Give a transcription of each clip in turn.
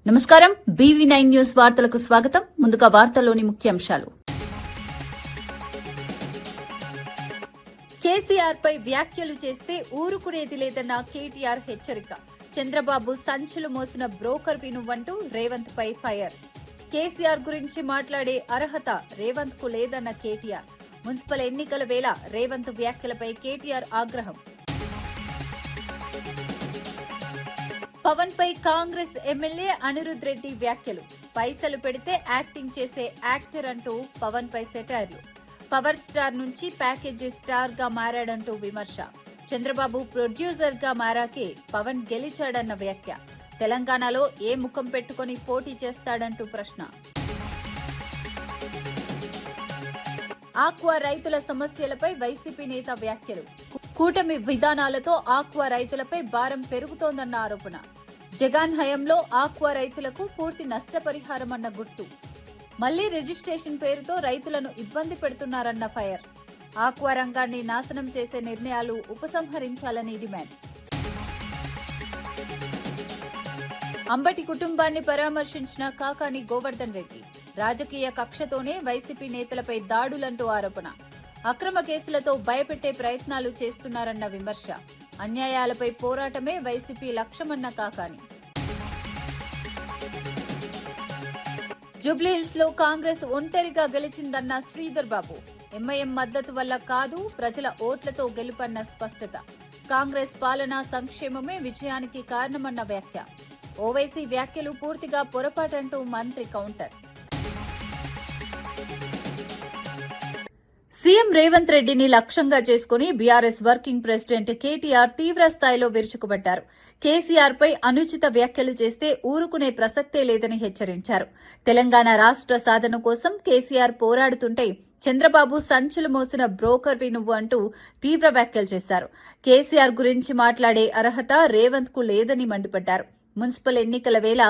నమస్కారం. BV9 news వార్తలకు స్వాగతం. ముందుగా వార్తల్లోని ముఖ్యాంశాలు. కేసీఆర్ పై వ్యాఖ్యలు చేస్తే ఊరుకునేది లేదన్న కేటీఆర్ హెచ్చరిక. చంద్రబాబు సంచులు మోసిన బ్రోకర్ వినువంటూ రేవంత్ పై ఫైర్. కేసీఆర్ గురించి మాట్లాడే అర్హత రేవంత్ కు లేదన్న కేటీఆర్. మున్సిపల్ ఎన్నికల వేళ రేవంత్ వ్యాఖ్యలపై కేటీఆర్ ఆగ్రహం. పవన్ పై కాంగ్రెస్ ఎమ్మెల్యే అనిరుద్ రెడ్డి వ్యాఖ్యలు. పైసలు పెడితే యాక్టింగ్ చేసే యాక్టర్ అంటూ పవన్ పై సెటైర్లు. పవర్ స్టార్ నుంచి ప్యాకేజీ స్టార్ గా మారాడంటూ విమర్శ. చంద్రబాబు ప్రొడ్యూసర్ గా మారాకే పవన్ గెలిచాడన్న వ్యాఖ్య. తెలంగాణలో ఏ ముఖం పెట్టుకుని పోటీ చేస్తాడంటూ ప్రశ్న. ఆక్వా రైతుల సమస్యలపై వైసీపీ నేత వ్యాఖ్యలు. కూటమి విధానాలతో ఆక్వా రైతులపై భారం పెరుగుతోందన్న ఆరోపణ. జగన్ హయాంలో ఆక్వా రైతులకు పూర్తి నష్టపరిహారమన్న గుర్తు. మళ్లీ రిజిస్ట్రేషన్ పేరుతో రైతులను ఇబ్బంది పెడుతున్నారన్న ఫైర్. ఆక్వా రంగాన్ని నాశనం చేసే నిర్ణయాలు ఉపసంహరించాలని డిమాండ్. అంబటి కుటుంబాన్ని పరామర్శించిన కాకాని గోవర్ధన్ రెడ్డి. రాజకీయ కక్షతోనే వైసీపీ నేతలపై దాడులంటూ ఆరోపణ. అక్రమ కేసులతో భయపెట్టే ప్రయత్నాలు చేస్తున్నారన్న విమర్శ. అన్యాయాలపై పోరాటమే వైసీపీ లక్ష్యమన్న కాకాని. జూబ్లీహిల్స్ లో కాంగ్రెస్ ఒంటరిగా గెలిచిందన్న శ్రీధర్ బాబు. ఎంఐఎం మద్దతు వల్ల కాదు, ప్రజల ఓట్లతో గెలుపన్న స్పష్టత. కాంగ్రెస్ పాలనా సంక్షేమమే విజయానికి కారణమన్న వ్యాఖ్య. ఓవైసీ వ్యాఖ్యలు పూర్తిగా పొరపాటంటూ మంత్రి కౌంటర్. సీఎం రేవంత్ రెడ్డిని లక్ష్యంగా చేసుకుని బీఆర్ఎస్ వర్కింగ్ ప్రెసిడెంట్ కేటీఆర్ తీవ్ర స్థాయిలో విరుచుకుపడ్డారు. కేసీఆర్ పై అనుచిత వ్యాఖ్యలు చేస్తే ఊరుకునే ప్రసక్తే లేదని హెచ్చరించారు. తెలంగాణ రాష్ట్ర సాధన కోసం కేసీఆర్ పోరాడుతుంటే చంద్రబాబు సంచులు మోసిన బ్రోకర్వి నువ్వు అంటూ తీవ్ర వ్యాఖ్యలు చేశారు. కేసీఆర్ గురించి మాట్లాడే అర్హత రేవంత్ కు లేదని మండిపడ్డారు. మున్సిపల్ ఎన్నికల వేళ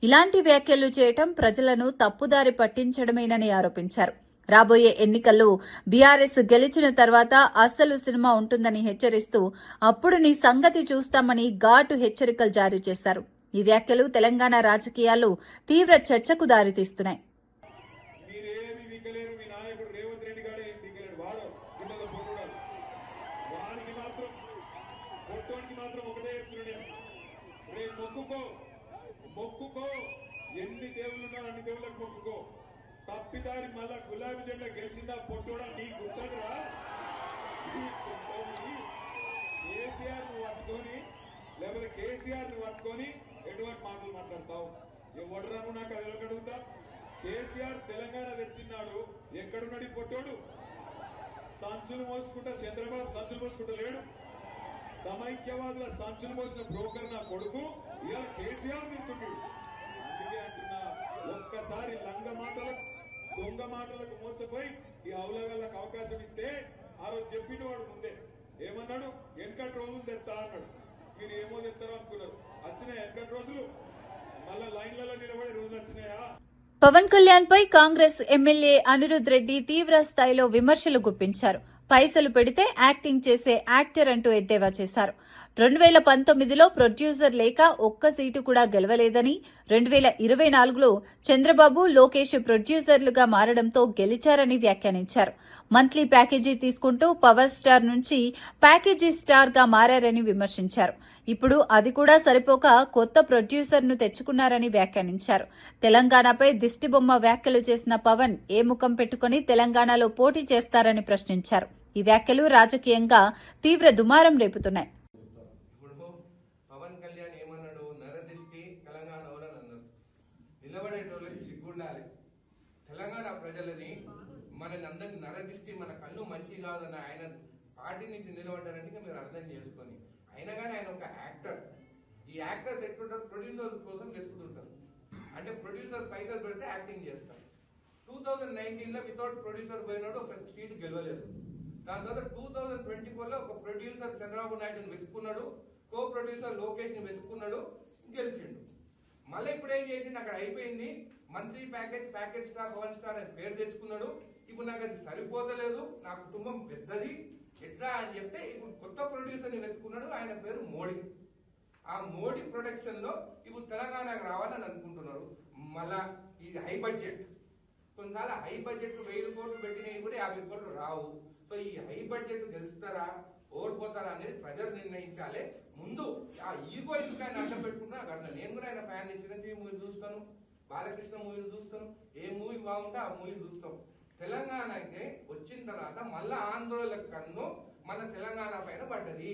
ఇలాంటి వ్యాఖ్యలు చేయటం ప్రజలను తప్పుదారి పట్టించడమేనని ఆరోపించారు. రాబోయే ఎన్నికల్లో బీఆర్ఎస్ గెలిచిన తర్వాత అస్సలు సినిమా ఉంటుందని హెచ్చరిస్తూ అప్పుడు నీ సంగతి చూస్తామని ఘాటు హెచ్చరికలు జారీ చేశారు. ఈ వ్యాఖ్యలు తెలంగాణ రాజకీయాల్లో తీవ్ర చర్చకు దారితీస్తున్నాయి. తప్పిదారి మళ్ళా గులాబీ జెండా గెలిచిందా పొట్టోడా నీ గుర్తరా? కేసీఆర్ నువ్వు పట్టుకొని లేకపోతే కేసీఆర్ నువ్వు పట్టుకొని ఎటువంటి మాటలు మాట్లాడతావు? ఎవడరా నువ్వు? నాకు అది అడుగుతా. కేసీఆర్ తెలంగాణ తెచ్చిన్నాడు, ఎక్కడున్నాడు ఈ పొట్టోడు? సంచులు మోసుకుంటా చంద్రబాబు సంచులు మోసుకుంటా లేడు. సమైక్యవాదుల సంచులు మోసిన బ్రోకర్ నా కొడుకు ఇవాళ కేసీఆర్ తింటున్నాడు. అందుకే అంటున్నా, ఒక్కసారి లంగ మాటలకు దొంగ మాటలకు మోసపోయి ఈ అవులగాళ్ళకు అవకాశం ఇస్తే ఆ రోజు చెప్పిన వాడు ముందే ఏమన్నాడు? వెనకటి రోజులు తెస్తా అన్నాడు. మీరు ఏమో తెస్తారో అనుకున్నారు. వచ్చినాయా వెనకటి రోజులు? మళ్ళా లైన్లలో నిలబడే రోజులు వచ్చినాయా? పవన్ కళ్యాణ్ పై కాంగ్రెస్ ఎమ్మెల్యే అనిరుద్ రెడ్డి తీవ్ర స్థాయిలో విమర్శలు గుప్పించారు. పైసలు పెడితే యాక్టింగ్ చేసే యాక్టర్ అంటూ ఎద్దేవా చేశారు. 2019లో ప్రొడ్యూసర్ లేక ఒక్క సీటు కూడా గెలవలేదని, 2024లో చంద్రబాబు, లోకేష్ ప్రొడ్యూసర్లుగా మారడంతో గెలిచారని వ్యాఖ్యానించారు. మంత్లీ ప్యాకేజీ తీసుకుంటూ పవర్ స్టార్ నుంచి ప్యాకేజీ స్టార్ గా మారారని విమర్శించారు. ఇప్పుడు అది కూడా సరిపోక కొత్త ప్రొడ్యూసర్ను తెచ్చుకున్నారని వ్యాఖ్యానించారు. తెలంగాణపై దిష్టిబొమ్మ వ్యాఖ్యలు చేసిన పవన్ ఏ ముఖం పెట్టుకుని తెలంగాణలో పోటీ చేస్తారని ప్రశ్నించారు. ఈ వ్యాఖ్యలు రాజకీయంగా తీవ్ర దుమారం రేపుతున్నాయి. నిలబడేటోళ్ళకి సిగ్గుండాలి. తెలంగాణ ప్రజలని మనని అందరినీ నరదిష్టి, మన కన్ను మంచి కాదని ఆయన పార్టీ నుంచి నిలబడ్డారంటే మీరు అర్థం చేసుకొని. అయినా కానీ ఆయన ఒక యాక్టర్. ఈ యాక్టర్స్ ఎట్లుంటారు? ప్రొడ్యూసర్స్ కోసం వెతుకుతుంటారు. అంటే ప్రొడ్యూసర్స్ పైసలు పెడితే యాక్టింగ్ చేస్తారు. 2019లో వితౌట్ ప్రొడ్యూసర్ పోయినాడు, ఒక సీట్ గెలవలేదు. దాని తర్వాత 2024లో ఒక ప్రొడ్యూసర్ చంద్రబాబు నాయుడుని వెతుకున్నాడు, కో ప్రొడ్యూసర్ లోకేష్ ని వెతుకున్నాడు, గెలిచిండు. మళ్ళీ ఇప్పుడు ఏం చేసిండు? అక్కడ అయిపోయింది. Monthly package star, Pawan star అని పేరు తెచ్చుకున్నాడు. ఇప్పుడు నాకు అది సరిపోతలేదు, నా కుటుంబం పెద్దది, ఎట్లా అని చెప్తే ఇప్పుడు కొత్త ప్రొడ్యూసర్ ని వెతుకున్నాడు. ఆయన పేరు మోడీ. ఆ మోడీ ప్రొడక్షన్ లో ఇప్పుడు తెలంగాణకు రావాలని అనుకుంటున్నాడు. మళ్ళా ఇది హై బడ్జెట్. కొన్నిసార్లు హై బడ్జెట్ 1000 కోట్లు పెట్టినవి కూడా 50 కోట్లు రావు. సో ఈ హై బడ్జెట్ గెలుస్తారా ఓడిపోతారా అనేది ప్రజలు నిర్ణయించాలి. ముందు ఆ ఈగో ఇంకా అడ్డం పెట్టుకుంటున్నా అట్లా. నేను కూడా ఆయన ఫ్యాన్, చిరంజీవి మూవీ చూస్తాను, బాలకృష్ణ మూవీలు చూస్తాను, ఏ మూవీ బాగుంటే ఆ మూవీ చూస్తాం. తెలంగాణకి వచ్చిన తర్వాత మళ్ళా ఆంధ్రోళ కన్ను మన తెలంగాణ పైన పడ్డది.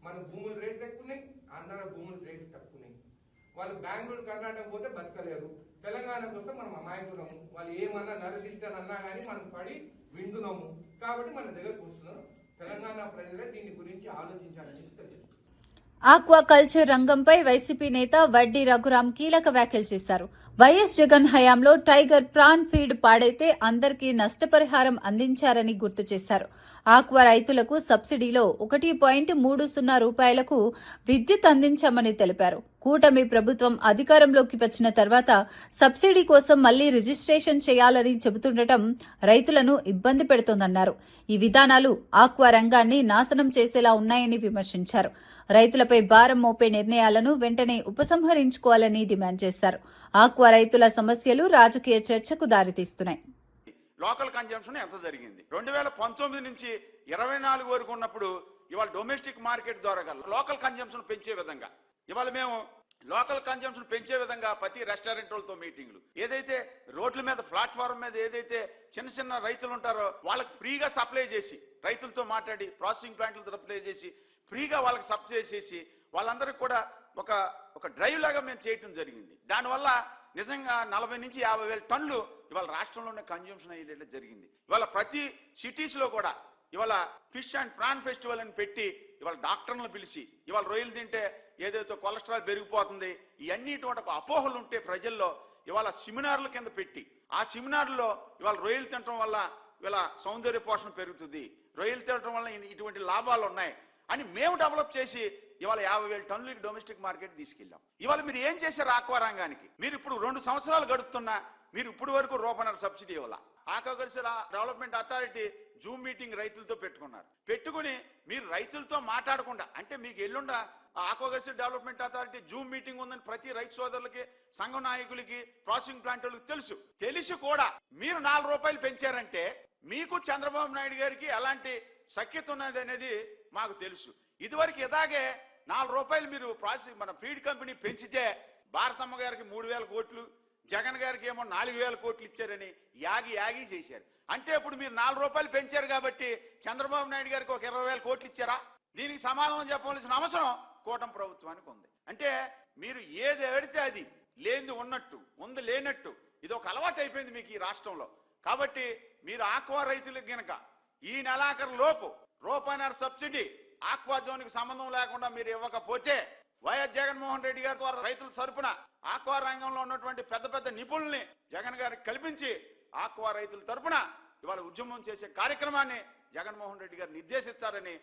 మన భూముల రేట్లు ఎక్కున్నాయి, ఆంధ్ర భూముల రేట్లు తక్కున్నాయి. వాళ్ళు బెంగళూరు కర్ణాటక పోతే బతకలేరు. తెలంగాణకు వస్తే మనం అమాయకులము. వాళ్ళు ఏమన్నా నరదిష్టానన్నా కానీ మనం పడి వింటున్నాము. కాబట్టి మన దగ్గరకు వస్తున్నాం. తెలంగాణ ప్రజలే దీని గురించి ఆలోచించాలని తెలియజేస్తారు. ఆక్వాకల్చర్ రంగంపై వైసీపీ నేత వడ్డీ రఘురాం కీలక వ్యాఖ్యలు చేశారు. వైఎస్ జగన్ హయాంలో టైగర్ ప్రాన్ ఫీడ్ పాడైతే అందరికీ నష్టపరిహారం అందించారని గుర్తు చేశారు. ఆక్వా రైతులకు సబ్సిడీలో 1.30 రూపాయలకు విద్యుత్ అందించామని తెలిపారు. కూటమి ప్రభుత్వం అధికారంలోకి వచ్చిన తర్వాత సబ్సిడీ కోసం మళ్లీ రిజిస్ట్రేషన్ చేయాలని చెబుతుండటం రైతులను ఇబ్బంది పెడుతోందన్నారు. ఈ విధానాలు ఆక్వా రంగాన్ని నాశనం చేసేలా ఉన్నాయని విమర్శించారు. రైతులపై భారం మోపే నిర్ణయాలను వెంటనే ఉపసంహరించుకోవాలని డిమాండ్ చేశారు. ఆక్వా రైతుల సమస్యలు రాజకీయ చర్చకు దారితీస్తున్నాయి. లోకల్ కన్జంప్షన్ ఎంత జరిగింది 2019 నుంచి 24 వరకు ఉన్నప్పుడు ఇవాళ డొమెస్టిక్ మార్కెట్ ద్వారా లోకల్ కన్జంప్షన్ పెంచే విధంగా ఇవాళ మేము లోకల్ కన్జంప్షన్ పెంచే విధంగా ప్రతి రెస్టారెంట్ వాళ్ళతో మీటింగ్లు, ఏదైతే రోడ్ల మీద ప్లాట్ఫామ్ మీద ఏదైతే చిన్న చిన్న రైతులు ఉంటారో వాళ్ళకి ఫ్రీగా సప్లై చేసి, రైతులతో మాట్లాడి ప్రాసెసింగ్ ప్లాంట్లతో సప్లై చేసి ఫ్రీగా వాళ్ళకి సప్లై చేసి వాళ్ళందరికీ కూడా ఒక డ్రైవ్ లాగా మేము చేయటం జరిగింది. దానివల్ల నిజంగా 40 నుంచి 50 వేల టన్నులు ఇవాళ రాష్ట్రంలోనే కన్జ్యూమ్షన్ అయ్యేలా జరిగింది. ఇవాళ ప్రతి సిటీస్ లో కూడా ఇవాళ ఫిష్ అండ్ ప్రాన్ ఫెస్టివల్ అని పెట్టి ఇవాళ డాక్టర్లను పిలిచి ఇవాళ రొయ్యలు తింటే ఏదైతే కొలెస్ట్రాల్ పెరిగిపోతుంది ఇవన్నీ ఇటువంటి అపోహలు ఉంటే ప్రజల్లో ఇవాళ సెమినార్ల కింద పెట్టి ఆ సెమినార్లో ఇవాళ రొయ్యలు తినడం వల్ల ఇవాళ సౌందర్య పోషణ పెరుగుతుంది, రొయ్యలు తినడం వల్ల ఇటువంటి లాభాలు ఉన్నాయి అని మేము డెవలప్ చేసి ఇవాళ 50,000 టన్నులకి డొమెస్టిక్ మార్కెట్ తీసుకెళ్ళాం. ఇవాళ మీరు ఏం చేశారు ఆక్వా రంగానికి? మీరు ఇప్పుడు 2 సంవత్సరాలు గడుపుతున్నా మీరు ఇప్పుడు వరకు రూపాయన్నర సబ్సిడీ ఇవ్వాల. Aquaculture development authority zoom meeting రైతులతో పెట్టుకుని మీరు రైతులతో మాట్లాడకుండా, అంటే మీకు ఎల్లుండ aquaculture development authority zoom meeting ఉందని ప్రతి రైతు సోదరులకి, సంఘ నాయకులకి, ప్రాసెసింగ్ ప్లాంట్ వాళ్ళకి తెలిసి కూడా మీరు 4 రూపాయలు పెంచారంటే మీకు చంద్రబాబు నాయుడు గారికి ఎలాంటి సఖ్యత ఉన్నది అనేది మాకు తెలుసు. ఇదివరకు ఇలాగే 4 రూపాయలు మీరు మన ఫీడ్ కంపెనీ పెంచితే భారతమ్మ గారికి 3,000 కోట్లు, జగన్ గారికి ఏమో 4,000 కోట్లు ఇచ్చారని యాగి చేశారు. అంటే ఇప్పుడు మీరు 4 రూపాయలు పెంచారు కాబట్టి చంద్రబాబు నాయుడు గారికి ఒక 20,000 కోట్లు ఇచ్చారా? దీనికి సమాధానం చెప్పవలసిన అవసరం కూటమి ప్రభుత్వానికి ఉంది. అంటే మీరు ఏది అడితే అది, లేనిది ఉన్నట్టు, ఉంది లేనట్టు, ఇది ఒక అలవాటు అయిపోయింది మీకు ఈ రాష్ట్రంలో. కాబట్టి మీరు ఆక్వా రైతులకు గనక ఈ నెలాఖరు లోపు రూపాయన్నర సబ్సిడీ ఆక్వా జోన్కి సంబంధం లేకుండా మీరు ఇవ్వకపోతే వైఎస్ జగన్మోహన్ రెడ్డి గారి ద్వారా రైతుల తరపున ఆక్వా రంగంలో ఉన్నటువంటి పెద్ద నిపుణుల్ని జగన్ గారికి కల్పించి ఆక్వా రైతుల తరపున ఇవాళ ఉద్యమం చేసే కార్యక్రమాన్ని జగన్మోహన్ రెడ్డి గారు నిర్దేశిస్తారని.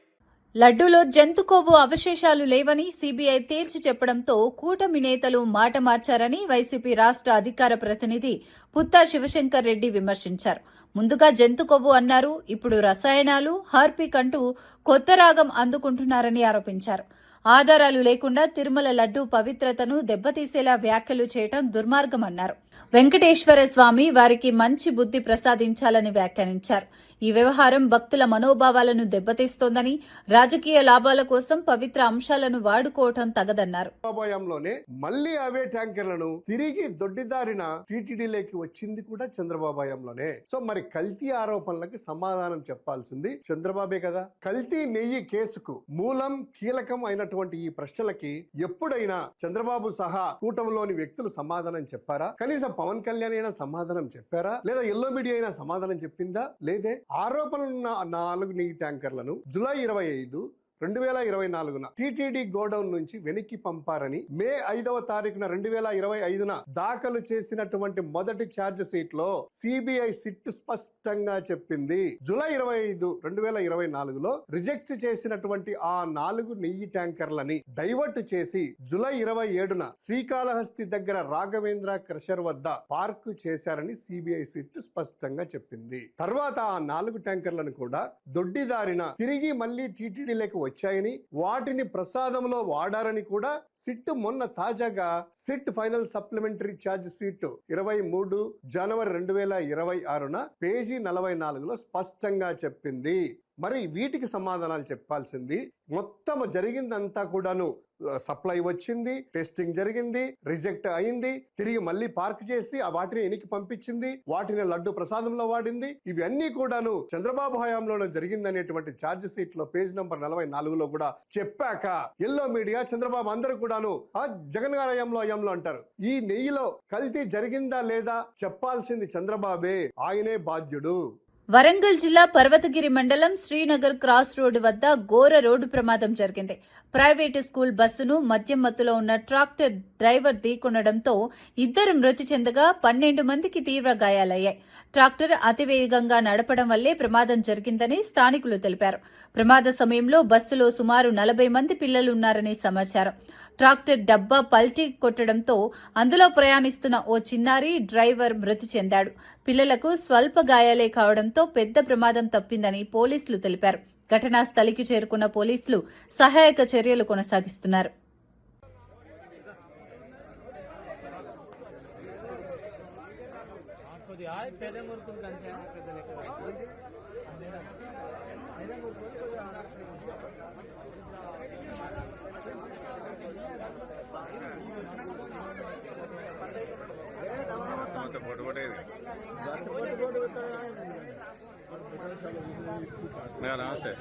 లడ్డూలో జంతు కొవ్వు అవశేషాలు లేవని సీబీఐ తేల్చి చెప్పడంతో కూటమి నేతలు మాట మార్చారని వైసీపీ రాష్ట్ర అధికార ప్రతినిధి పుత్తా శివశంకర్ రెడ్డి విమర్శించారు. ముందుగా జంతు కొవ్వు అన్నారు, ఇప్పుడు రసాయనాలు, హార్పిక్ అంటూ కొత్త రాగం అందుకుంటున్నారని ఆరోపించారు. ఆధారాలు లేకుండా తిరుమల లడ్డూ పవిత్రతను దెబ్బతీసేలా వ్యాఖ్యలు చేయడం దుర్మార్గమన్నారు. వెంకటేశ్వర స్వామి వారికి మంచి బుద్ధి ప్రసాదించాలని వ్యాఖ్యానించారు. ఈ వ్యవహారం భక్తుల మనోభావాలను దెబ్బతీస్తోందని, రాజకీయ లాభాల కోసం పవిత్ర అంశాలను వాడుకోవటం తగదన్నారు. మళ్లీ అవే ట్యాంకర్లను తిరిగి దొడ్డిదారిన టీటీడీలోకి వచ్చింది కూడా చంద్రబాబు హయాంలోనే. సో మరి కల్తీ ఆరోపణలకి సమాధానం చెప్పాల్సింది చంద్రబాబే కదా. కల్తీ నెయ్యి కేసుకు మూలం కీలకం అయినటువంటి ఈ ప్రశ్నలకి ఎప్పుడైనా చంద్రబాబు సహా కూటమిలోని వ్యక్తులు సమాధానం చెప్పారా? కనీసం పవన్ కళ్యాణ్ అయినా సమాధానం చెప్పారా? లేదా ఎల్లో మీడియా అయినా సమాధానం చెప్పిందా? లేదే. ఆరోపణలున్న 4 నెయ్యి ట్యాంకర్లను జూలై 25, 2024 టీటీడీ గోడౌన్ నుంచి వెనక్కి పంపారని మే 5వ తారీఖున 2025 దాఖలు చేసినటువంటి మొదటి ఛార్జ్ షీట్ లో సిబిఐ సిట్ స్పష్టంగా చెప్పింది. జూలై 25, 2024 రిజెక్ట్ చేసినటువంటి ఆ 4 నెయ్యి ట్యాంకర్లని డైవర్ట్ చేసి జూలై 27 శ్రీకాళహస్తి దగ్గర రాఘవేంద్ర క్రషర్ వద్ద పార్క్ చేశారని సిబిఐ సిట్ స్పష్టంగా చెప్పింది. తర్వాత ఆ 4 ట్యాంకర్లను కూడా దొడ్డిదారిన తిరిగి మళ్లీ టీటీడీలోకి వచ్చాయని వాటిని ప్రసాదంలో వాడారని కూడా సిట్ మొన్న తాజాగా SIT final supplementary charge sheet 23 జనవరి 2026 పేజీ 44లో స్పష్టంగా చెప్పింది. మరి వీటికి సమాధానాలు చెప్పాల్సింది. మొత్తం జరిగిందంతా కూడాను సప్లై వచ్చింది, టెస్టింగ్ జరిగింది, రిజెక్ట్ అయింది, తిరిగి మళ్ళీ పార్క్ చేసి ఆ వాటిని ఎనికి పంపించింది, వాటిని లడ్డు ప్రసాదంలో వాడింది. ఇవన్నీ కూడాను చంద్రబాబు హయాంలోనే జరిగిందనేటువంటి ఛార్జ్ షీట్ లో పేజ్ నంబర్ 44లో కూడా చెప్పాక ఎల్లో మీడియా చంద్రబాబు అందరూ కూడాను ఆ జగన్ గారి హయాంలో అంటారు. ఈ నెయ్యిలో కల్తీ జరిగిందా లేదా చెప్పాల్సింది చంద్రబాబే, ఆయనే బాధ్యుడు. వరంగల్ జిల్లా పర్వతగిరి మండలం శ్రీనగర్ క్రాస్ రోడ్డు వద్ద ఘోర రోడ్డు ప్రమాదం జరిగింది. ప్రైవేటు స్కూల్ బస్సును మద్యం మత్తులో ఉన్న ట్రాక్టర్ డ్రైవర్ ఢీకొనడంతో 2 మృతి చెందగా 12 మందికి తీవ్ర గాయాలయ్యాయి. ట్రాక్టర్ అతివేగంగా నడపడం వల్లే ప్రమాదం జరిగిందని స్థానికులు తెలిపారు. ప్రమాద సమయంలో బస్సులో సుమారు 40 మంది పిల్లలున్నారని సమాచారం. ట్రాక్టర్ డబ్బా పల్టీ కొట్టడంతో అందులో ప్రయాణిస్తున్న ఓ చిన్నారి డ్రైవర్ మృతి చెందాడు. పిల్లలకు స్వల్ప గాయాలే కావడంతో పెద్ద ప్రమాదం తప్పిందని పోలీసులు తెలిపారు. ఘటనా స్థలికి చేరుకున్న పోలీసులు సహాయక చర్యలు కొనసాగిస్తున్నారు. నమస్తే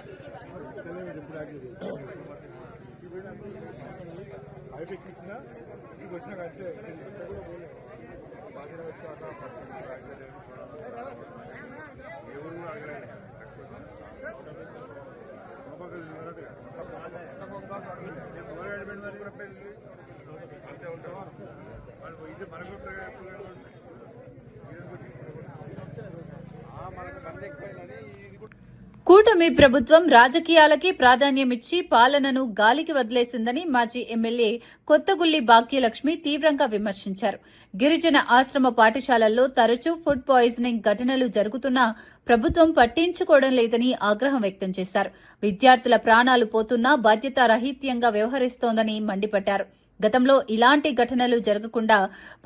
కూటమి ప్రభుత్వం రాజకీయాలకి ప్రాధాన్యమిచ్చి పాలనను గాలికి వదిలేసిందని మాజీ ఎమ్మెల్యే కొత్తగుల్లి భాగ్యలక్ష్మి తీవ్రంగా విమర్శించారు. గిరిజన ఆశ్రమ పాఠశాలల్లో తరచూ ఫుడ్ పాయిజనింగ్ ఘటనలు జరుగుతున్నా ప్రభుత్వం పట్టించుకోవడం లేదని ఆగ్రహం వ్యక్తం చేశారు. విద్యార్థుల ప్రాణాలు పోతున్నా బాధ్యతారాహిత్యంగా వ్యవహరిస్తోందని మండిపడ్డారు. గతంలో ఇలాంటి ఘటనలు జరగకుండా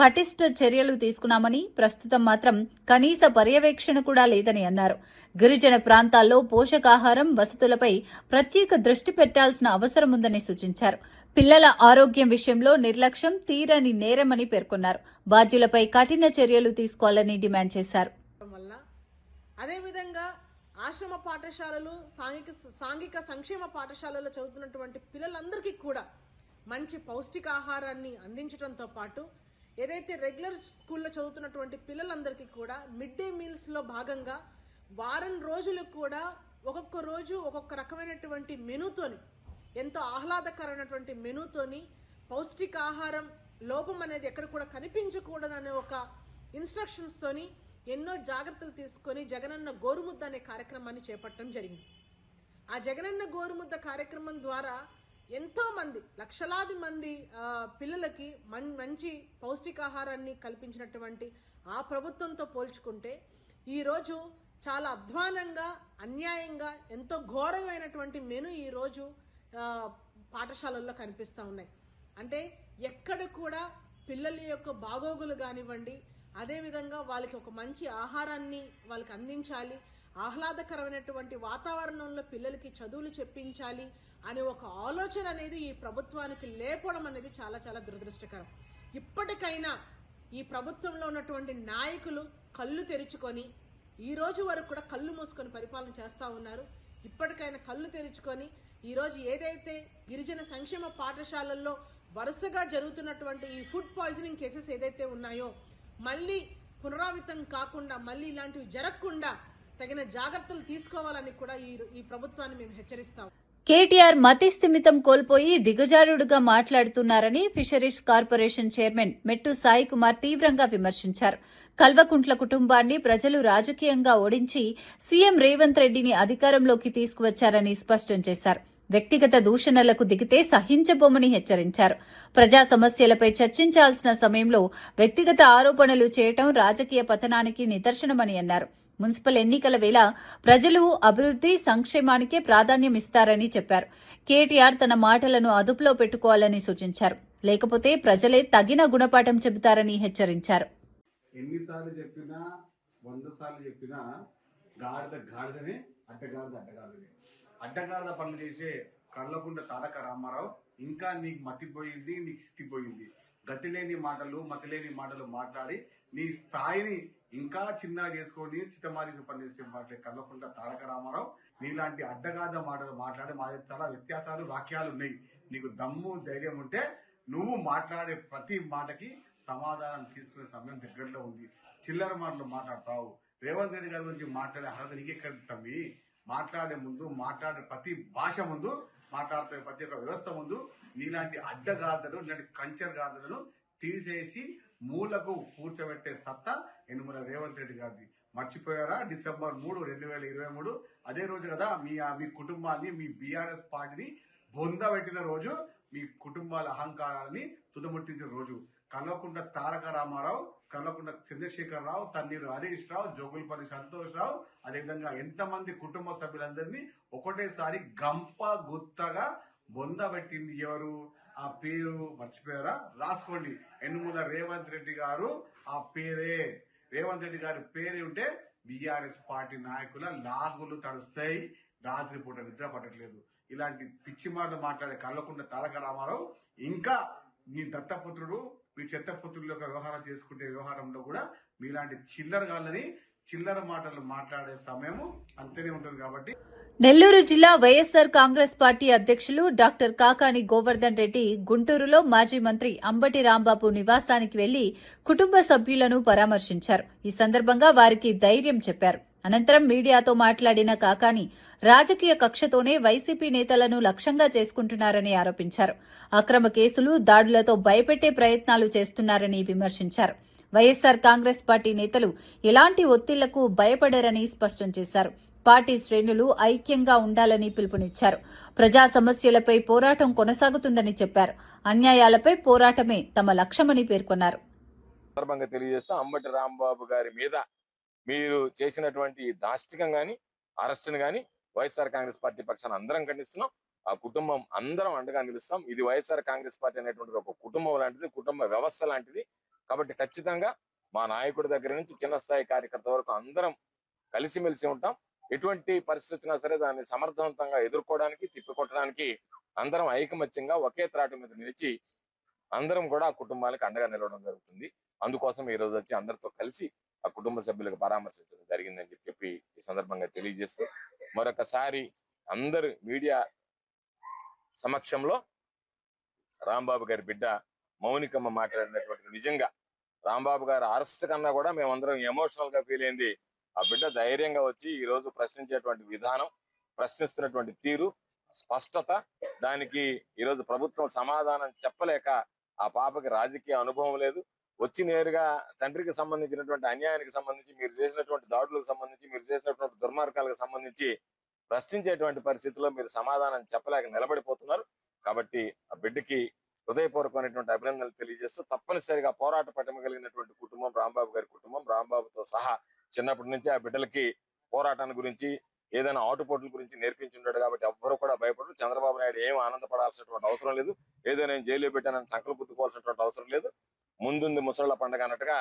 పటిష్ట చర్యలు తీసుకున్నామని, ప్రస్తుతం మాత్రం కనీస పర్యవేక్షణ కూడా లేదని అన్నారు. గిరిజన ప్రాంతాల్లో పోషకాహారం, వసతులపై ప్రత్యేక దృష్టి పెట్టాల్సిన అవసరం ఉందని సూచించారు. పిల్లల ఆరోగ్యం విషయంలో నిర్లక్ష్యం తీరని నేరమని పేర్కొన్నారు. బాధ్యులపై కఠిన చర్యలు తీసుకోవాలని డిమాండ్ చేశారు. అదేవిధంగా ఆశ్రమ పాఠశాలలు, సాంఘిక సంక్షేమ పాఠశాలలో చదువుతున్నటువంటి పిల్లలందరికీ కూడా మంచి పౌష్టికాహారాన్ని అందించడంతో పాటు ఏదైతే రెగ్యులర్ స్కూల్లో చదువుతున్నటువంటి పిల్లలందరికీ కూడా మిడ్ డే మీల్స్లో భాగంగా వారం రోజులు కూడా ఒక్కొక్క రోజు ఒక్కొక్క రకమైనటువంటి మెనూతోని, ఎంతో ఆహ్లాదకరమైనటువంటి మెనూతోని పౌష్టికాహారం లోపం అనేది ఎక్కడ కూడా కనిపించకూడదనే ఒక ఇన్స్ట్రక్షన్స్తోని ఎన్నో జాగ్రత్తలు తీసుకొని జగనన్న గోరుముద్ద అనే కార్యక్రమాన్ని చేపట్టడం జరిగింది. ఆ జగనన్న గోరుముద్ద కార్యక్రమం ద్వారా ఎంతో మంది, లక్షలాది మంది పిల్లలకి మంచి పౌష్టికాహారాన్ని కల్పించినటువంటి ఆ ప్రభుత్వంతో పోల్చుకుంటే ఈరోజు చాలా అధ్వానంగా, అన్యాయంగా, ఎంతో ఘోరమైనటువంటి మెను ఈరోజు పాఠశాలల్లో కనిపిస్తూ ఉన్నాయి. అంటే ఎక్కడ కూడా పిల్లల యొక్క బాగోగులు కానివ్వండి, అదేవిధంగా వాళ్ళకి ఒక మంచి ఆహారాన్ని వాళ్ళకి అందించాలి, ఆహ్లాదకరమైనటువంటి వాతావరణంలో పిల్లలకి చదువులు చెప్పించాలి అనే ఒక ఆలోచన అనేది ఈ ప్రభుత్వానికి లేపడం అనేది చాలా చాలా దురదృష్టకరం. ఇప్పటికైనా ఈ ప్రభుత్వంలో ఉన్నటువంటి నాయకులు కళ్ళు తెరుచుకొని, ఈ రోజు వరకు కూడా కళ్ళు మూసుకొని పరిపాలన చేస్తూ ఉన్నారు. ఇప్పటికైనా కళ్ళు తెరుచుకొని ఈరోజు ఏదైతే గిరిజన సంక్షేమ పాఠశాలల్లో వరుసగా జరుగుతున్నటువంటి ఈ ఫుడ్ పాయిజనింగ్ కేసెస్ ఏదైతే ఉన్నాయో మళ్ళీ పునరావృతం కాకుండా, మళ్ళీ ఇలాంటివి జరగకుండా తగిన జాగ్రత్తలు తీసుకోవాలని కూడా ఈ ప్రభుత్వాన్ని మేము హెచ్చరిస్తాం. కేటీఆర్ మతి స్థిమితం కోల్పోయి దిగజారుడుగా మాట్లాడుతున్నారని ఫిషరీస్ కార్పొరేషన్ చైర్మన్ మెట్టు సాయి కుమార్ తీవ్రంగా విమర్శించారు. కల్వకుంట్ల కుటుంబాన్ని ప్రజలు రాజకీయంగా ఓడించి సీఎం రేవంత్ రెడ్డిని అధికారంలోకి తీసుకువచ్చారని స్పష్టం చేశారు. వ్యక్తిగత దూషణలకు దిగితే సహించబోమని హెచ్చరించారు. ప్రజా సమస్యలపై చర్చించాల్సిన సమయంలో వ్యక్తిగత ఆరోపణలు చేయడం రాజకీయ పతనానికి నిదర్శనమని అన్నారు. మున్సిపల్ ఎన్నికల వేళ ప్రజలు అభివృద్ది, సంక్షేమానికే ప్రాధాన్యం ఇస్తారని చెప్పారు. కేటీఆర్ తన మాటలను అదుపులో పెట్టుకోవాలని సూచించారు. లేకపోతే ప్రజలే తగిన గుణపాఠం చెబుతారని హెచ్చరించారు. ఎన్నిసార్లు చెప్పినా 100 సార్లు చెప్పినా గాడిదనే అడ్డగాడిద పనులు చేసే కళ్ళకుంట తారక రామారావు ఇంకా నీకు మతిపోయింది, నీకు స్థితిపోయింది. గతిలేని మాటలు మతిలేని మాటలు మాట్లాడి నీ స్థాయిని ఇంకా చిన్న చేసుకొని చిత్తమారి పనిచేసే మాట్లాడే కళ్ళకుంట తారక రామారావు నీలాంటి అడ్డగాడిద మాటలు మాట్లాడి మా చాలా వ్యత్యాసాలు వాక్యాలు ఉన్నాయి. నీకు దమ్ము ధైర్యం ఉంటే నువ్వు మాట్లాడే ప్రతి మాటకి సమాధానం తీసుకునే సమయం దగ్గరలో ఉంది. చిల్లర మాటలు మాట్లాడతావు. రేవంత్ రెడ్డి గారి గురించి మాట్లాడే అర్హత నీకెక్కడ తమ్మి? మాట్లాడే ముందు, మాట్లాడే ప్రతి భాష ముందు, మాట్లాడే ప్రతి ఒక్క వ్యవస్థ ముందు నీలాంటి అడ్డగాడిదలు, ఇలాంటి కంచర్ గాడిదలను తీసేసి మూలకు కూర్చోబెట్టే సత్తా యనుమల రేవంత్ రెడ్డి గారిది. మర్చిపోయారా? డిసెంబర్ 3, 2023 అదే రోజు కదా మీ కుటుంబాన్ని, మీ బీఆర్ఎస్ పార్టీని బొందబెట్టిన రోజు, మీ కుటుంబాల అహంకారాన్ని తుదముట్టించిన రోజు. కల్వకుంట్ల తారక రామారావు, కల్వకుంట్ల చంద్రశేఖరరావు, తన్నీరు హరీష్ రావు, జోగులపల్లి సంతోష్ రావు, అదేవిధంగా ఎంతమంది కుటుంబ సభ్యులందరినీ ఒకటేసారి గంప గుత్తగా బొందబెట్టింది ఎవరు? ఆ పేరు మర్చిపోయారా? రాసుకోండి. యనుమల రేవంత్ రెడ్డి గారు. ఆ పేరే రేవంత్ రెడ్డి గారి పేరు ఉంటే బీఆర్ఎస్ పార్టీ నాయకుల లాగులు తడుస్తాయి. రాత్రిపూట నిద్ర పట్టట్లేదు. ఇలాంటి పిచ్చి మాటలు మాట్లాడే కల్వకుంట్ల తారక రామారావు ఇంకా మీ దత్తపుత్రుడు, మీ చెత్తపుత్రుల యొక్క వ్యవహారం చేసుకునే వ్యవహారంలో కూడా మీలాంటి చిల్లర మాటలు మాట్లాడే సమయము అంతనే ఉంటుంది. కాబట్టి నెల్లూరు జిల్లా వైఎస్సార్ కాంగ్రెస్ పార్టీ అధ్యక్షులు డాక్టర్ కాకాని గోవర్ధన్ రెడ్డి గుంటూరులో మాజీ మంత్రి అంబటి రాంబాబు నివాసానికి వెళ్లి కుటుంబ సభ్యులను పరామర్శించారు. ఈ సందర్భంగా వారికి ధైర్యం చెప్పారు. అనంతరం మీడియాతో మాట్లాడిన కాకాని రాజకీయ కక్షతోనే వైసీపీ నేతలను లక్ష్యంగా చేసుకుంటున్నారని ఆరోపించారు. అక్రమ కేసులు, దాడులతో భయపెట్టే ప్రయత్నాలు చేస్తున్నారని విమర్శించారు. వైఎస్సార్ కాంగ్రెస్ పార్టీ నేతలు ఎలాంటి ఒత్తిళ్లకు భయపడరని స్పష్టం చేశారు. పార్టీ శ్రేణులు ఐక్యంగా ఉండాలని పిలుపునిచ్చారు. ప్రజా సమస్యలపై పోరాటం కొనసాగుతుందని చెప్పారు. అన్యాయాలపై పోరాటమే తమ లక్ష్యమని పేర్కొన్నారు. సందర్భంగా తెలియజేస్తూ అంబటి రాంబాబు గారి మీద మీరు చేసినటువంటి దాష్టికం గాని, అరెస్టును గాని వైఎస్ఆర్ కాంగ్రెస్ పార్టీ పక్షాన అందరం ఖండిస్తున్నాం. ఆ కుటుంబం అందరం అండగా నిలుస్తాం. ఇది వైఎస్ఆర్ కాంగ్రెస్ పార్టీ అనేటువంటిది ఒక కుటుంబం లాంటిది, కుటుంబ వ్యవస్థ లాంటిది. కాబట్టి ఖచ్చితంగా మా నాయకుడి దగ్గర నుంచి చిన్న స్థాయి కార్యకర్త వరకు అందరం కలిసిమెలిసి ఉంటాం. ఎటువంటి పరిస్థితి వచ్చినా సరే దాన్ని సమర్థవంతంగా ఎదుర్కోవడానికి, తిప్పికొట్టడానికి అందరం ఐకమత్యంగా ఒకే త్రాటి మీద నిలిచి అందరం కూడా ఆ కుటుంబాలకు అండగా నిలవడం జరుగుతుంది. అందుకోసం ఈ రోజు వచ్చి అందరితో కలిసి ఆ కుటుంబ సభ్యులకు పరామర్శించడం జరిగిందని చెప్పి ఈ సందర్భంగా తెలియజేస్తూ మరొకసారి అందరు మీడియా సమక్షంలో రాంబాబు గారి బిడ్డ మౌనికమ్మ మాట్లాడినటువంటి నిజంగా రాంబాబు గారు అరెస్ట్ కన్నా కూడా మేమందరం ఎమోషనల్ గా ఫీల్ అయింది. ఆ బిడ్డ ధైర్యంగా వచ్చి ఈ రోజు ప్రశ్నించేటువంటి విధానం, ప్రశ్నిస్తున్నటువంటి తీరు, స్పష్టత, దానికి ఈరోజు ప్రభుత్వం సమాధానం చెప్పలేక ఆ పాపకి రాజకీయ అనుభవం లేదు. వచ్చి నేరుగా తండ్రికి సంబంధించినటువంటి అన్యాయానికి సంబంధించి, మీరు చేసినటువంటి దాడులకు సంబంధించి, మీరు చేసినటువంటి దుర్మార్గాలకు సంబంధించి ప్రశ్నించేటువంటి పరిస్థితుల్లో మీరు సమాధానం చెప్పలేక నిలబడిపోతున్నారు. కాబట్టి ఆ బిడ్డకి హృదయపూర్వకమైనటువంటి అభినందనలు తెలియజేస్తూ తప్పనిసరిగా పోరాట పటిమ కలిగినటువంటి కుటుంబం రాంబాబు గారి కుటుంబం. రాంబాబుతో సహా చిన్నప్పటి నుంచి ఆ బిడ్డలకి పోరాటాన్ని గురించి, ఏదైనా ఆటుపోట్ల గురించి నేర్పించి ఉంటాడు. కాబట్టి ఎవ్వరూ కూడా భయపడరు. చంద్రబాబు నాయుడు ఏం ఆనందపడాల్సినటువంటి అవసరం లేదు. ఏదో నేను జైల్లో పెట్టానని సంకల్ప పుట్టుకోవాల్సినటువంటి అవసరం లేదు. ముందుంది ముసళ్ళ పండుగ అన్నట్టుగా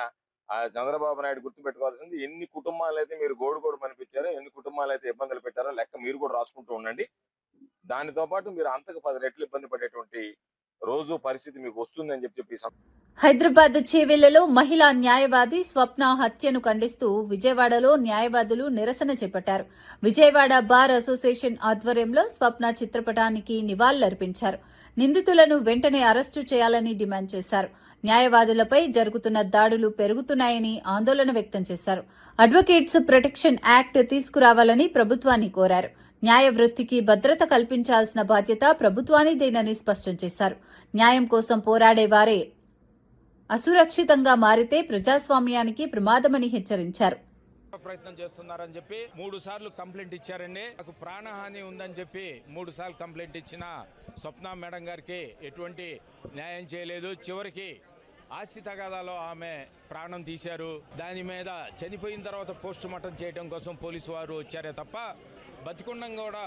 ఆ చంద్రబాబు నాయుడు గుర్తు పెట్టుకోవాల్సింది, ఎన్ని కుటుంబాలు అయితే మీరు గోడు మనిపించారో, ఎన్ని కుటుంబాలు అయితే ఇబ్బందులు పెట్టారో లెక్క మీరు కూడా రాసుకుంటూ ఉండండి. దానితో పాటు మీరు అంతకు 10 రెట్లు ఇబ్బంది పడేటువంటి రోజు పరిస్థితి మీకు వస్తుందని చెప్పి హైదరాబాద్ చేవెళ్లలో మహిళా న్యాయవాది స్వప్న హత్యను ఖండిస్తూ విజయవాడలో న్యాయవాదులు నిరసన చేపట్టారు. విజయవాడ బార్ అసోసియేషన్ ఆధ్వర్యంలో స్వప్న చిత్రపటానికి నివాళులర్పించారు. నిందితులను వెంటనే అరెస్టు చేయాలని డిమాండ్ చేశారు. న్యాయవాదులపై జరుగుతున్న దాడులు పెరుగుతున్నాయని ఆందోళన వ్యక్తం చేశారు. అడ్వకేట్స్ ప్రొటెక్షన్ యాక్ట్ తీసుకురావాలని ప్రభుత్వాన్ని కోరారు. న్యాయ వృత్తికి భద్రత కల్పించాల్సిన బాధ్యత ప్రభుత్వానిదేనని స్పష్టం చేశారు. న్యాయం కోసం పోరాడేవారే అసురక్షితంగా మారితే ప్రజాస్వామ్యానికి ప్రమాదమని హెచ్చరించారు. ప్రయత్నం చేస్తున్నారని చెప్పి 3 సార్లు కంప్లైంట్ ఇచ్చారండి. నాకు ప్రాణహాని ఉందని చెప్పి 3 సార్లు కంప్లైంట్ ఇచ్చిన స్వప్న మేడం గారికి ఎటువంటి న్యాయం చేయలేదు. చివరికి ఆస్తి తగాదాలో ఆమె ప్రాణం తీశారు. దాని మీద చనిపోయిన తర్వాత పోస్ట్ మార్టం చేయడం కోసం పోలీసు వారు వచ్చారే తప్ప బతికుండం కూడా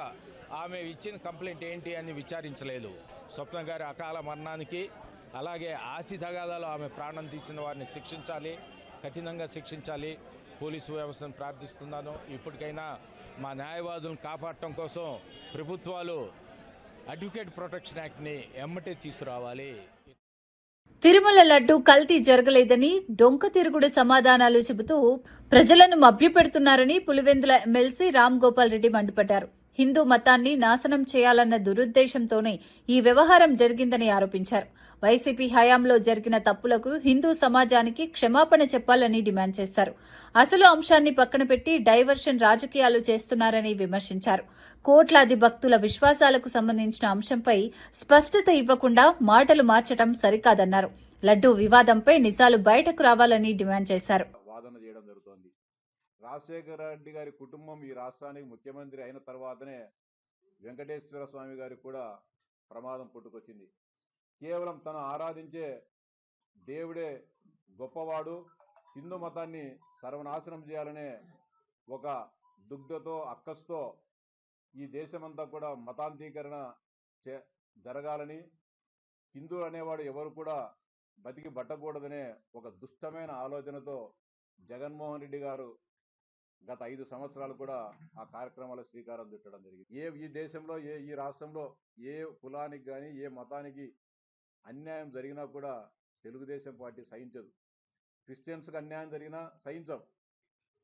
ఆమె ఇచ్చిన కంప్లైంట్ ఏంటి అని విచారించలేదు. స్వప్న గారి అకాల మరణానికి అలాగే ఆస్తి తగాదాలో ఆమె ప్రాణం తీసిన వారిని శిక్షించాలి, కఠినంగా శిక్షించాలి. పోలీసు వ్యవస్థను ప్రార్థిస్తున్నాను, ఇప్పటికైనా మా న్యాయవాదులను కాపాడటం కోసం ప్రభుత్వాలు అడ్వకేట్ ప్రొటెక్షన్ యాక్ట్ని ఎమ్మటే తీసుకురావాలి. తిరుమల లడ్డు కల్తీ జరగలేదని డొంక తిరుగుడు సమాధానాలు చెబుతూ ప్రజలను మభ్యపెడుతున్నారని పులివెందుల ఎమ్మెల్సీ రామ్ గోపాల్ రెడ్డి మండిపడ్డారు. హిందూ మతాన్ని నాశనం చేయాలన్న దురుద్దేశంతోనే ఈ వ్యవహారం జరిగిందని ఆరోపించారు. వైసీపీ హయాంలో జరిగిన తప్పులకు హిందూ సమాజానికి క్షమాపణ చెప్పాలని డిమాండ్ చేశారు. అసలు అంశాన్ని పక్కన పెట్టి డైవర్షన్ రాజకీయాలు చేస్తున్నారని విమర్శించారు. కోట్లాది భక్తుల విశ్వాసాలకు సంబంధించిన అంశంపై స్పష్టత ఇవ్వకుండా మాటలు మార్చడం సరికాదన్నారు. లడ్డూ వివాదంపై నిజాలు బయటకు రావాలని డిమాండ్ చేశారు. వాదన చేయడం జరుగుతోంది. రాజశేఖర రెడ్డి గారి కుటుంబం ఈ రాష్ట్రానికి ముఖ్యమంత్రి అయిన తర్వాతనే వెంకటేశ్వర స్వామి గారికి కూడా ప్రమాదం పుట్టుకొచ్చింది. కేవలం తను ఆరాధించే దేవుడే గొప్పవాడు, హిందూ మతాన్ని సర్వనాశనం చేయాలనే ఒక దుగ్ధతో అక్కస్తో ఈ దేశమంతా కూడా మతాంతీకరణ జరగాలని, హిందువులు అనేవాడు ఎవరు కూడా బతికి బట్టకూడదనే ఒక దుష్టమైన ఆలోచనతో జగన్మోహన్ రెడ్డి గారు గత 5 సంవత్సరాలు కూడా ఆ కార్యక్రమాల శ్రీకారం చుట్టడం జరిగింది. ఈ దేశంలో ఈ రాష్ట్రంలో ఏ కులానికి కానీ ఏ మతానికి అన్యాయం జరిగినా కూడా తెలుగుదేశం పార్టీ సహించదు. క్రిస్టియన్స్కి అన్యాయం జరిగినా సహించం,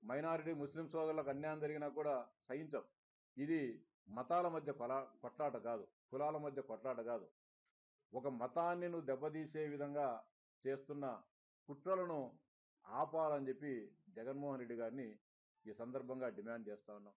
మైనారిటీ ముస్లిం సోదరులకు అన్యాయం జరిగినా కూడా సహించం. ఇది మతాల మధ్య కొట్లాట కాదు, కులాల మధ్య కొట్లాట కాదు. ఒక మతాన్ని నువ్వు దెబ్బతీసే విధంగా చేస్తున్న కుట్రలను ఆపాలని చెప్పి జగన్మోహన్ రెడ్డి గారిని ఈ సందర్భంగా డిమాండ్ చేస్తా ఉన్నాం.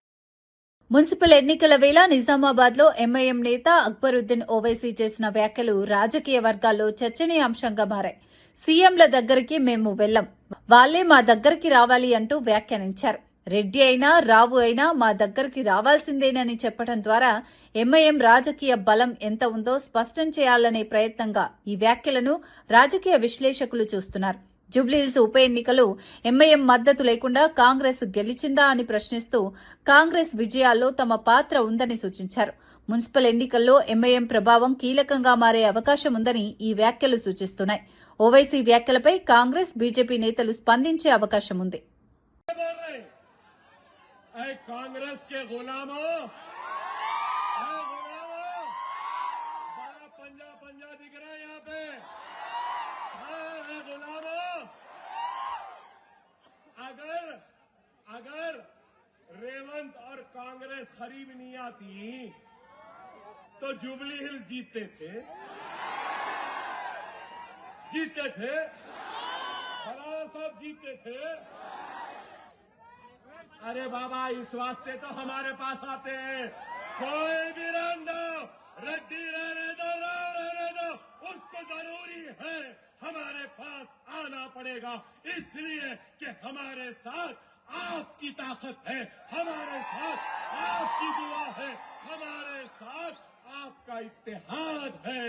మున్సిపల్ ఎన్నికల వేళ నిజామాబాద్ లో ఎంఐఎం నేత అక్బరుద్దీన్ ఓవైసీ చేసిన వ్యాఖ్యలు రాజకీయ వర్గాల్లో చర్చనీయాంశంగా మారాయి. సీఎంల దగ్గరికి మేము వెళ్లం, వాళ్లే మా దగ్గరికి రావాలి అంటూ వ్యాఖ్యానించారు. రెడ్డి అయినా రావు అయినా మా దగ్గరికి రావాల్సిందేనని చెప్పడం ద్వారా ఎంఐఎం రాజకీయ బలం ఎంత ఉందో స్పష్టం చేయాలనే ప్రయత్నంగా ఈ వ్యాఖ్యలను రాజకీయ విశ్లేషకులు చూస్తున్నారు. జూబ్లీహిల్స్ ఉప ఎన్నికలు ఎంఐఎం మద్దతు లేకుండా కాంగ్రెస్ గెలిచిందా అని ప్రశ్నిస్తూ కాంగ్రెస్ విజయాల్లో తమ పాత్ర ఉందని సూచించారు. మున్సిపల్ ఎన్నికల్లో ఎంఐఎం ప్రభావం కీలకంగా మారే అవకాశం ఉందని ఈ వ్యాఖ్యలు సూచిస్తున్నాయి. ఓవైసీ వ్యాఖ్యలపై కాంగ్రెస్, బీజేపీ నేతలు స్పందించే అవకాశం ఉంది. कांग्रेस के गुलामों, बड़ा पंजा दिख रहा है यहाँ पे। गुलामों, अगर रेवंत और कांग्रेस खरीब नहीं आती तो जुबली हिल्स जीतते थे, फलाना साहब जीतते थे। अरे बाबा, इस वास्ते तो हमारे पास आते हैं। कोई भी रहने दो, रेड्डी रहने दो, राव रहने दो, उसको जरूरी है हमारे पास आना पड़ेगा, इसलिए कि हमारे साथ आपकी ताकत है, हमारे साथ आपकी दुआ है, हमारे साथ आपका इत्तेहाद है।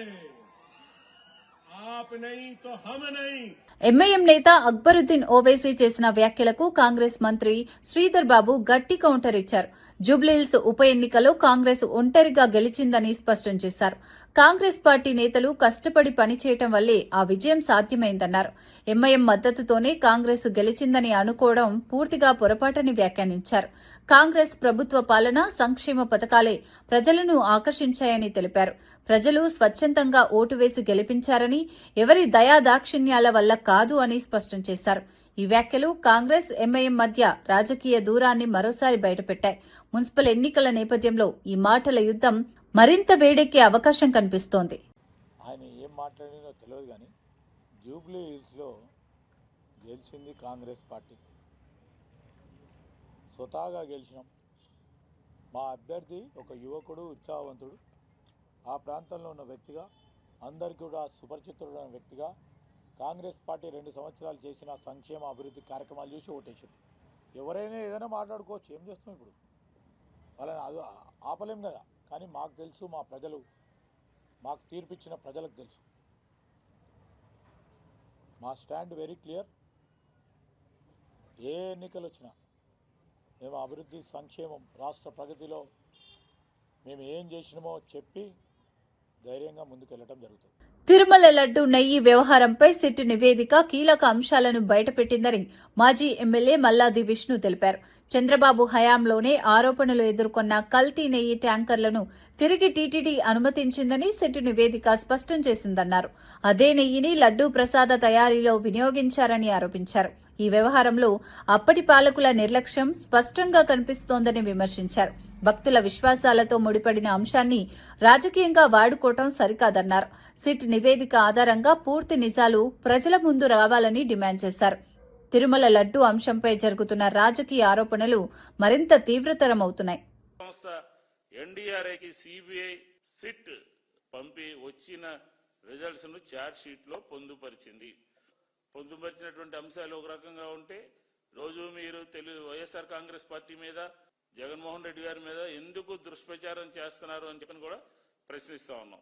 आप नहीं तो हम नहीं। ఎంఐఎం నేత అక్బరుద్దీన్ ఓవైసీ చేసిన వ్యాఖ్యలకు కాంగ్రెస్ మంత్రి శ్రీధర్ బాబు గట్టి కౌంటర్ ఇచ్చారు. జూబ్లీహిల్స్ ఉప ఎన్నికలో కాంగ్రెస్ ఒంటరిగా గెలిచిందని స్పష్టం చేశారు. కాంగ్రెస్ పార్టీ నేతలు కష్టపడి పనిచేయటం వల్లే ఆ విజయం సాధ్యమైందన్నారు. ఎంఐఎం మద్దతుతోనే కాంగ్రెస్ గెలిచిందని అనుకోవడం పూర్తిగా పొరపాటని వ్యాఖ్యానించారు. కాంగ్రెస్ ప్రభుత్వ పాలన, సంక్షేమ పథకాలే ప్రజలను ఆకర్షించాయని తెలిపారు. ప్రజలు స్వచ్ఛందంగా ఓటు వేసి గెలిపించారని, ఎవరి దయాదాక్షిణ్యాల వల్ల కాదు అని స్పష్టం చేశారు. ఈ వ్యాఖ్యలు కాంగ్రెస్, ఎంఐఎం మధ్య రాజకీయ దూరాన్ని మరోసారి బయటపెట్టాయి. మున్సిపల్ ఎన్నికల నేపథ్యంలో ఈ మాటల యుద్దం మరింత వేడెక్కే అవకాశం కనిపిస్తోంది. ఆయన ఏం మాట్లాడినో తెలియదు కానీ జూబ్లీ హిల్స్లో గెలిచింది కాంగ్రెస్ పార్టీ. స్వతహాగా గెలిచినాం. మా అభ్యర్థి ఒక యువకుడు, ఉత్సాహవంతుడు, ఆ ప్రాంతంలో ఉన్న వ్యక్తిగా, అందరికీ కూడా సుపరిచితుడైన వ్యక్తిగా కాంగ్రెస్ పార్టీ 2 సంవత్సరాలు చేసిన సంక్షేమ అభివృద్ధి కార్యక్రమాలు చూసి ఓటేసాడు. ఎవరైనా ఏదైనా మాట్లాడుకోవచ్చు, ఏం చేస్తాం ఇప్పుడు, వాళ్ళని అది ఆపలేం కదా. కానీ మాకు తెలుసు, మా ప్రజలు, మాకు తీర్పిచ్చిన ప్రజలకు తెలుసు. మా స్టాండ్ వెరీ క్లియర్. ఏ ఎన్నికలు వచ్చినా మేము అభివృద్ధి సంక్షేమం రాష్ట్ర ప్రగతిలో మేము ఏం చేసినామో చెప్పి ధైర్యంగా ముందుకెళ్లడం జరుగుతుంది. తిరుమల లడ్డు నెయ్యి వ్యవహారంపై సిట్ నివేదిక కీలక అంశాలను బయటపెట్టిందని మాజీ ఎమ్మెల్యే మల్లాది విష్ణు తెలిపారు. చంద్రబాబు హయాంలోనే ఆరోపణలు ఎదుర్కొన్న కల్తీ నెయ్యి ట్యాంకర్లను తిరిగి టీటీడీ అనుమతించిందని సిట్ నివేదిక స్పష్టం చేసిందన్నారు. అదే నెయ్యిని లడ్డూ ప్రసాద తయారీలో వినియోగించారని ఆరోపించారు. ఈ వ్యవహారంలో అప్పటి పాలకుల నిర్లక్ష్యం స్పష్టంగా కనిపిస్తోందని విమర్శించారు. భక్తుల విశ్వాసాలతో ముడిపడిన అంశాన్ని రాజకీయంగా వాడుకోవటం సరికాదన్నారు. సిట్ నివేదిక ఆధారంగా పూర్తి నిజాలు ప్రజల ముందు రావాలని డిమాండ్ చేశారు. తిరుమల లడ్డు అంశంపై జరుగుతున్న రాజకీయ ఆరోపణలు మరింత తీవ్రతరమవుతున్నాయి. సంస్థ ఎన్డీఆర్ఐకి సిబిఐ సిట్ పంపి వచ్చిన రిజల్ట్స్ ను ఛార్జ్ షీట్ లో పొందుపరిచినటువంటి అంశాలు ఒక రకంగా ఉంటే రోజు మీరు వైఎస్ఆర్ కాంగ్రెస్ పార్టీ మీద జగన్మోహన్ రెడ్డి గారి మీద ఎందుకు దుష్ప్రచారం చేస్తున్నారు అని చెప్పని కూడా ప్రశ్నిస్తా ఉన్నాం.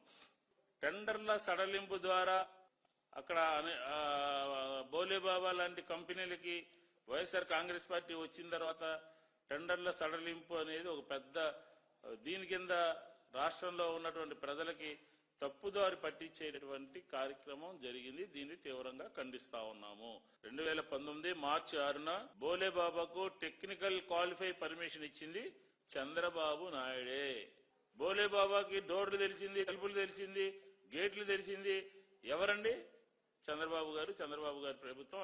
టెండర్ల సడలింపు ద్వారా అక్కడ బోలేబాబా లాంటి కంపెనీలకి వైఎస్ఆర్ కాంగ్రెస్ పార్టీ వచ్చిన తర్వాత టెండర్ల సడలింపు అనేది ఒక పెద్ద దీని కింద రాష్ట్రంలో ఉన్నటువంటి ప్రజలకి తప్పుదారి పట్టించేటటువంటి కార్యక్రమం జరిగింది. దీన్ని తీవ్రంగా ఖండిస్తా ఉన్నాము. 2019 మార్చి 6న బోలేబాబాకు టెక్నికల్ క్వాలిఫై పర్మిషన్ ఇచ్చింది చంద్రబాబు నాయుడే. బోలేబాబాకి డోర్లు తెలిసింది, తలుపులు తెలిసింది, గేట్లు తెలిసింది ఎవరండి? చంద్రబాబు గారి ప్రభుత్వం,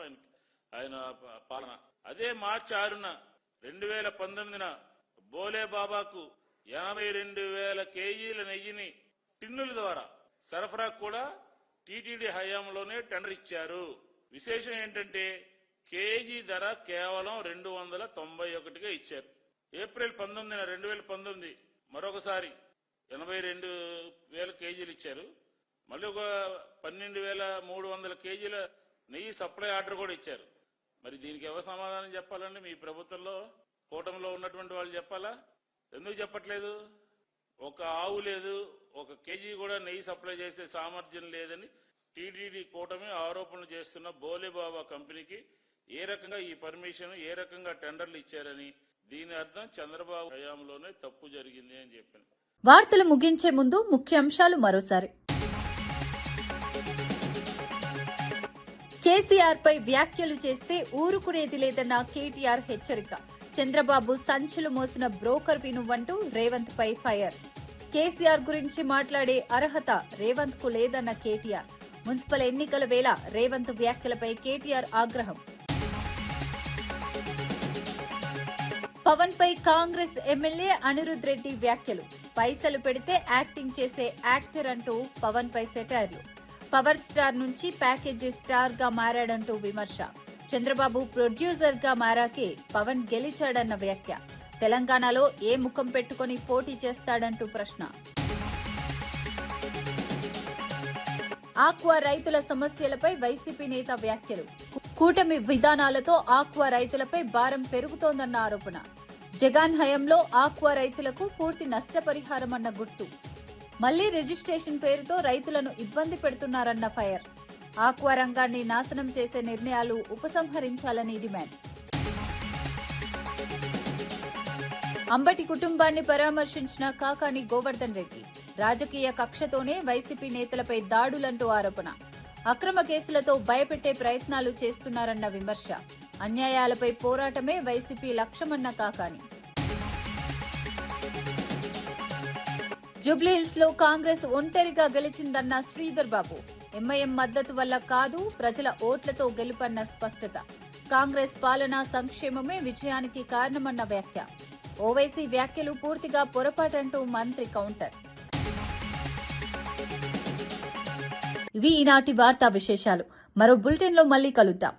ఆయన పాలన. అదే మార్చి 6న 2019న బోలేబాబాకు 82,000 కేజీల నెయ్యిని టిన్నుల ద్వారా సరఫరా కూడా టీటీడీ హయాంలోనే టెండర్ ఇచ్చారు. విశేషం ఏంటంటే కేజీ ధర కేవలం 291గా ఇచ్చారు. ఏప్రిల్ 19న 2019 మరొకసారి 82,000 కేజీలు ఇచ్చారు. మళ్ళీ ఒక 12,300 కేజీల నెయ్యి సప్లై ఆర్డర్ కూడా ఇచ్చారు. మరి దీనికి ఎవరు సమాధానం చెప్పాలండి? మీ ప్రభుత్వంలో కూటమిలో ఉన్నటువంటి వాళ్ళు చెప్పాలా? ఎందుకు చెప్పట్లేదు? ఒక ఆవు లేదు, ఒక కేజీ కూడా నెయ్యి సప్లై చేసే సామర్థ్యం లేదని టీటీడీ కూటమి ఆరోపణలు చేస్తున్న బోలేబాబా కంపెనీకి ఏ రకంగా ఈ పర్మిషన్, ఏ రకంగా టెండర్లు ఇచ్చారని, దీని అర్థం చంద్రబాబు హయాంలోనే తప్పు జరిగింది అని చెప్పాను. వార్తలు ముగించే ముందు ముఖ్యాంశాలు మరోసారి. కేసీఆర్ పై వ్యాఖ్యలు చేస్తే ఊరుకునేది లేదన్న కేటీఆర్ హెచ్చరిక. చంద్రబాబు సంచులు మోసిన బ్రోకర్ వినువంటూ రేవంత్ పై ఫైర్. కేసీఆర్ గురించి మాట్లాడే అర్హత రేవంత్ కు లేదన్న కేటీఆర్. మున్సిపల్ ఎన్నికల వేళ రేవంత్ వ్యాఖ్యలపై కేటీఆర్ ఆగ్రహం. పవన్ పై కాంగ్రెస్ ఎమ్మెల్యే అనిరుద్ రెడ్డి వ్యాఖ్యలు. పైసలు పెడితే యాక్టింగ్ చేసే యాక్టర్ అంటూ పవన్ పై సెటైర్లు. పవర్ స్టార్ నుంచి ప్యాకేజీ స్టార్ గా మారాడంటూ విమర్శ. చంద్రబాబు ప్రొడ్యూసర్ గా మారాకే పవన్ గెలిచాడన్న వ్యాఖ్య. తెలంగాణలో ఏ ముఖం పెట్టుకుని పోటీ చేస్తాడంటూ ప్రశ్న. ఆక్వా రైతుల సమస్యలపై వైసీపీ నేత వ్యాఖ్యలు. కూటమి విధానాలతో ఆక్వా రైతులపై భారం పెరుగుతోందన్న ఆరోపణ. జగన్ హయాంలో ఆక్వా రైతులకు పూర్తి నష్టపరిహారమన్న గుర్తు. మళ్లీ రిజిస్ట్రేషన్ పేరుతో రైతులను ఇబ్బంది పెడుతున్నారన్న ఫైర్. ఆక్వా రంగాన్ని నాశనం చేసే నిర్ణయాలు ఉపసంహరించాలని డిమాండ్. అంబటి కుటుంబాన్ని పరామర్శించిన కాకాని గోవర్ధన్ రెడ్డి. రాజకీయ కక్షతోనే వైసీపీ నేతలపై దాడులంటూ ఆరోపణ. అక్రమ కేసులతో భయపెట్టే ప్రయత్నాలు చేస్తున్నారన్న విమర్శ. అన్యాయాలపై పోరాటమే వైసీపీ లక్ష్యమన్న కాకాని. జూబ్లీహిల్స్ లో కాంగ్రెస్ ఒంటరిగా గెలిచిందన్న శ్రీధర్ బాబు. ఎంఐఎం మద్దతు వల్ల కాదు, ప్రజల ఓట్లతో గెలుపన్న స్పష్టత. కాంగ్రెస్ పాలనా సంక్షేమమే విజయానికి కారణమన్న వ్యాఖ్య. ఓవైసీ వ్యాఖ్యలు పూర్తిగా పొరపాటంటూ మంత్రి కౌంటర్. ఇవి ఈనాటి వార్తా విశేషాలు. మరో బులెటిన్ లో మళ్లీ కలుద్దాం.